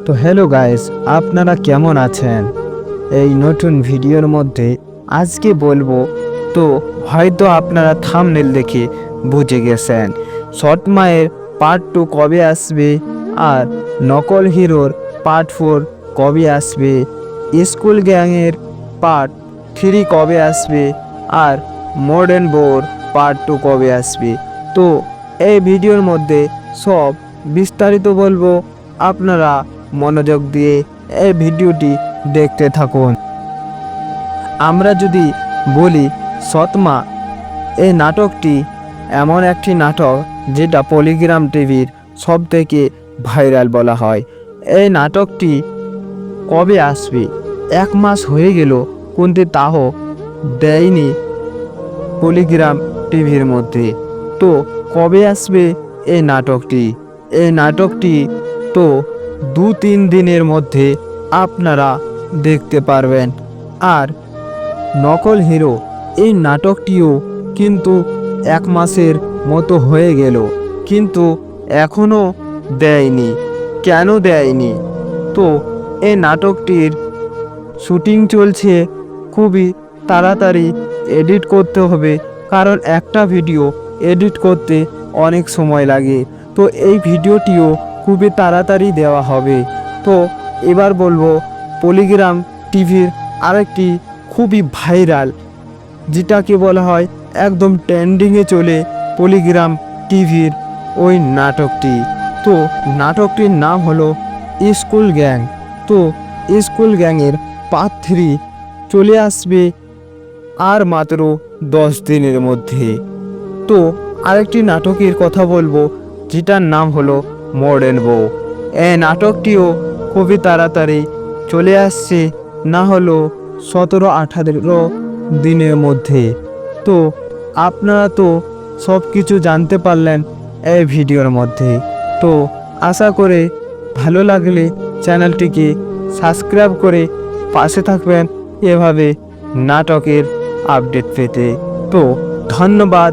তো hello guys, আপনারা কেমন আছেন? এই নতুন ভিডিওর মধ্যে আজকে বলবো, তো হয়তো আপনারা থাম্বনেল দেখে বুঝে গেছেন শর্ট মায়ের পার্ট 2 কবে আসবে, আর নকল হিরোর পার্ট 4 কবে আসবে, স্কুল গ্যাংয়ের পার্ট 3 কবে আসবে, আর মডার্ন বউর পার্ট 2 কবে আসবে। তো এই ভিডিওর মধ্যে সব বিস্তারিত বলবো, আপনারা মনোযোগ দিয়ে এই ভিডিওটি দেখতে থাকুন। আমরা যদি বলি সৎমা, এই নাটকটি এমন একটি নাটক যেটা পলিগ্রাম টিভির সব থেকে ভাইরাল বলা হয়। এই নাটকটি কবে আসবে? 1 মাস হয়ে গেল, কিন্তু তাও দেয়নি পলিগ্রাম টিভির মধ্যে। তো কবে আসবে এই নাটকটি? এই নাটকটি তো 2-3 দিনের মধ্যে আপনারা দেখতে পারবেন। আর নকল হিরো, এই নাটকটিও কিন্তু 1 মাসের মতো হয়ে গেল, কিন্তু এখনও দেয়নি। কেন দেয়নি? তো এই নাটকটির শুটিং চলছে, খুবই তাড়াতাড়ি এডিট করতে হবে, কারণ একটা ভিডিও এডিট করতে অনেক সময় লাগে। তো এই ভিডিওটিও খুবই তাড়াতাড়ি দেওয়া হবে। তো এবার বলবো পলিগ্রাম টিভির আরেকটি খুবই ভাইরাল, যেটাকে বলা হয় একদম ট্রেন্ডিংয়ে চলে পলিগ্রাম টিভির ওই নাটকটি। তো নাটকটির নাম হলো স্কুল গ্যাং। তো স্কুল গ্যাংয়ের পার্ট 3 চলে আসবে আর মাত্র 10 দিনের মধ্যে। তো আরেকটি নাটকের কথা বলবো, যেটার নাম হলো মডার্ন বউ। এই নাটকটিও খুবই তাড়াতাড়ি চলে আসছে, না হলো 17-18 দিনের মধ্যে। তো আপনারা তো সব কিছু জানতে পারলেন এই ভিডিওর মধ্যে। তো আশা করে ভালো লাগলে চ্যানেলটিকে সাবস্ক্রাইব করে পাশে থাকবেন এভাবে নাটকের আপডেট পেতে। তো ধন্যবাদ।